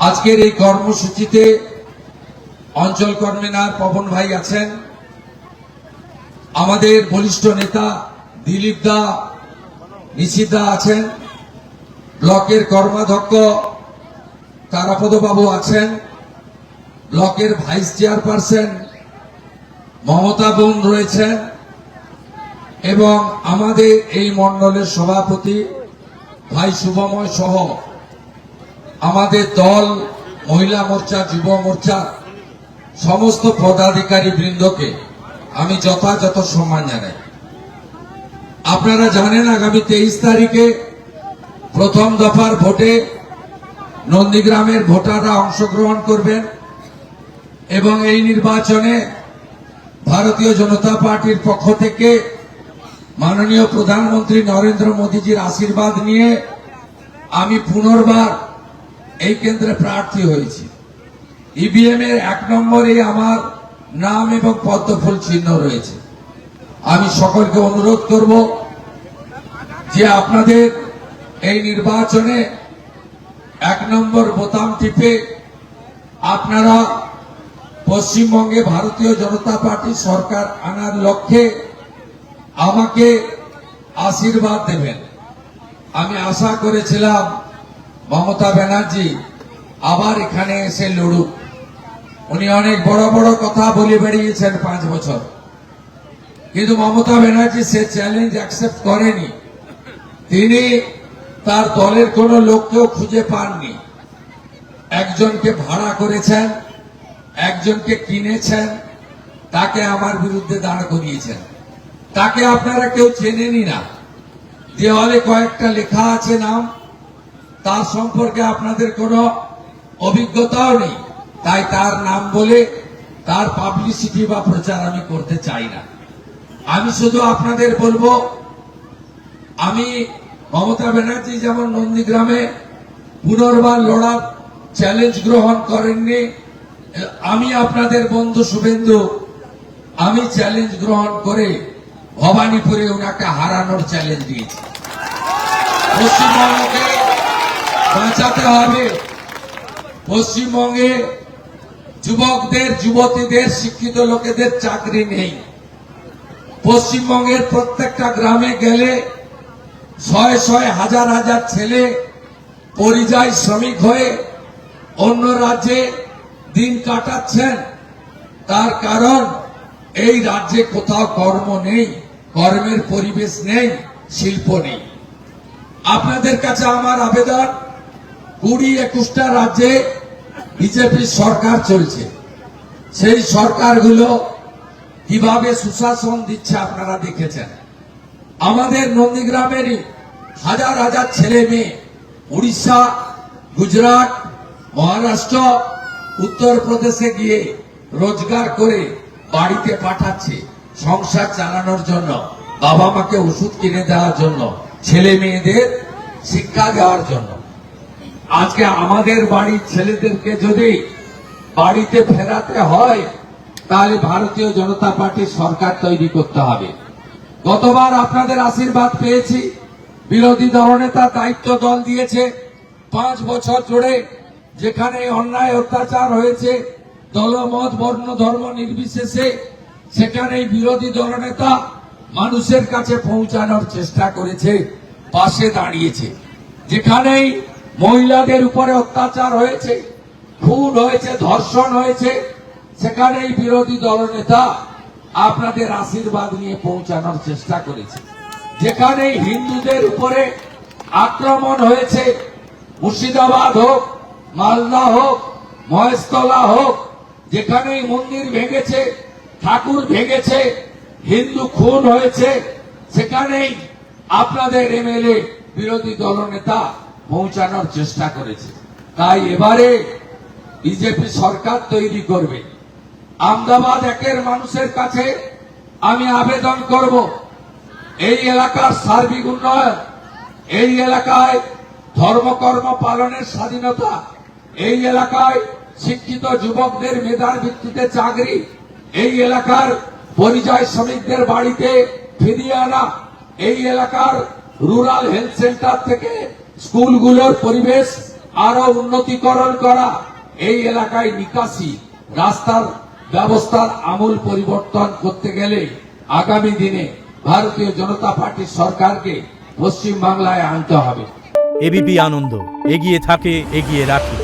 আজকের এই কর্মসূচিতে অঞ্চল কনভেনর পবন ভাই আছেন, আমাদের বলিষ্ঠ নেতা দিলীপ দা, নিশিত দা আছেন, ব্লকের কর্মাধ্যক্ষ তারাপদ বাবু আছেন, ব্লকের ভাইস চেয়ারপারসন মমতা বোন রয়েছেন এবং আমাদের এই মণ্ডলের সভাপতি ভাই শুভময় সহ আমাদের দল, মহিলা মোর্চা, যুব মোর্চা সমস্ত পদাধিকারী বৃন্দকে আমি যথাযথ সম্মান জানাই। আপনারা জানেন আগামী 23 তারিখে প্রথম দফার ভোটে নন্দীগ্রামের ভোটাররা অংশগ্রহণ করবেন এবং এই নির্বাচনে ভারতীয় জনতা পার্টির পক্ষ থেকে মাননীয় প্রধানমন্ত্রী নরেন্দ্র মোদীজির আশীর্বাদ নিয়ে আমি পুনর্বার এই কেন্দ্রে প্রার্থী হয়েছি। ইভিএম এর 1 নম্বরে আমার নাম এবং পদ্মফুল চিহ্ন রয়েছে। আমি সকলকে অনুরোধ করব যে আপনাদের এই নির্বাচনে 1 নম্বর বোতাম টিপে আপনারা পশ্চিমবঙ্গে ভারতীয় জনতা পার্টি সরকার আনার লক্ষ্যে আমাকে আশীর্বাদ দেবেন। আমি আশা করেছিলাম মমতা ব্যানার্জি আবার এখানে এসে লড়ুক। উনি অনেক বড় বড় কথা বলে বেরিয়েছেন 5 বছর, কিন্তু মমতা ব্যানার্জি সে চ্যালেঞ্জ অ্যাকসেপ্ট করেনি। তিনি তার দলের কোন লোককেও খুঁজে পাননি। একজনকে ভাড়া করেছেন, একজনকে কিনেছেন, তাকে আমার বিরুদ্ধে দাঁড় করিয়েছেন। তাকে আপনারা কেউ চেনেনি না। দেওয়ালে কয়েকটা লেখা আছে নাম, তার সম্পর্কে আপনাদের কোনো অভিজ্ঞতাও নেই। তাই তার নাম বলে তার পাবলিসিটি বা প্রচার আমি করতে চাই না। আমি শুধু আপনাদের বলবো, আমি মমতা ব্যানার্জি যেমন নন্দীগ্রামে পুনর্বার লড়ার চ্যালেঞ্জ গ্রহণ করেননি, আমি আপনাদের বন্ধু শুভেন্দু, আমি চ্যালেঞ্জ গ্রহণ করে ভবানীপুরে ওনাকে হারানোর চ্যালেঞ্জ দিয়েছি। পশ্চিমবঙ্গকে বাঁচাতে হবে। পশ্চিমবঙ্গে যুবকদের, যুবতীদের, শিক্ষিত লোকেদের চাকরি নেই। পশ্চিমবঙ্গের প্রত্যেকটা গ্রামে গেলে শয়ে শয়ে, হাজার হাজার ছেলে পরিযায়ী শ্রমিক হয়ে অন্য রাজ্যে দিন কাটাচ্ছেন। তার কারণ এই রাজ্যে কোথাও কর্ম নেই, কর্মের পরিবেশ নেই, শিল্প নেই। আপনাদের কাছে আমার আবেদন, 20-21টা রাজ্যে বিজেপির সরকার চলছে। সেই সরকারগুলো কিভাবে সুশাসন দিচ্ছে আপনারা দেখেছেন। আমাদের নন্দীগ্রামেরই হাজার হাজার ছেলে মেয়ে উড়িষ্যা, গুজরাট, মহারাষ্ট্র, উত্তরপ্রদেশে গিয়ে রোজগার করে বাড়িতে পাঠাচ্ছে সংসার চালানোর জন্য, বাবা মাকে ওষুধ কিনে দেওয়ার জন্য, ছেলে মেয়েদের শিক্ষা দেওয়ার জন্য। আজকে আমাদের বাড়ির ছেলেদেরকে যদি বাড়িতে ফেরাতে হয়, তাহলে ভারতীয় জনতা পার্টির সরকার তৈরি করতে হবে। গতবার আপনাদের আশীর্বাদ পেয়েছি, বিরোধী দলনেতা দায়িত্ব দল দিয়েছে 5 বছর জুড়ে। যেখানে অন্যায় অত্যাচার হয়েছে দলমত, বর্ণ, ধর্ম নির্বিশেষে, সেখানেই বিরোধী দলনেতা মানুষের কাছে পৌঁছানোর চেষ্টা করেছে, পাশে দাঁড়িয়েছে। যেখানেই মহিলাদের উপরে অত্যাচার হয়েছে, খুন হয়েছে, ধর্ষণ হয়েছে, সেখানেই বিরোধী দলনেতা আপনাদের আশীর্বাদ নিয়ে পৌঁছানোর চেষ্টা করেছে। যেখানেই হিন্দুদের উপরে আক্রমণ হয়েছে, মুর্শিদাবাদ হোক, মালদা হোক, মহেশতলা হোক, যেখানেই মন্দির ভেঙেছে, ঠাকুর ভেঙেছে, হিন্দু খুন হয়েছে, সেখানেই আপনাদের এমএলএ, বিরোধী দলনেতা পৌঁছানোর চেষ্টা করেছে। তাই এবারে বিজেপি সরকার তৈরি করবে। আমদাবাদ 1-এর মানুষের কাছে আমি আবেদন করব, এই এলাকার সার্বিক উন্নয়ন, এই এলাকায় ধর্মকর্ম পালনের স্বাধীনতা, এই এলাকায় শিক্ষিত যুবকদের মেধার ভিত্তিতে চাকরি, এই এলাকার পরিযায়ী শ্রমিকদের বাড়িতে ফিরিয়ে আনা, এই এলাকার রুরাল হেলথ সেন্টার থেকে স্কুলগুলোর পরিবেশ আরো উন্নতিকরণ করা, এই এলাকায় নিকাশি রাস্তার ব্যবস্থার আমূল পরিবর্তন করতে গেলে আগামী দিনে ভারতীয় জনতা পার্টির সরকারকে পশ্চিম বাংলায় আনতে হবে। এবিপি আনন্দ, এগিয়ে থাকে, এগিয়ে রাখে।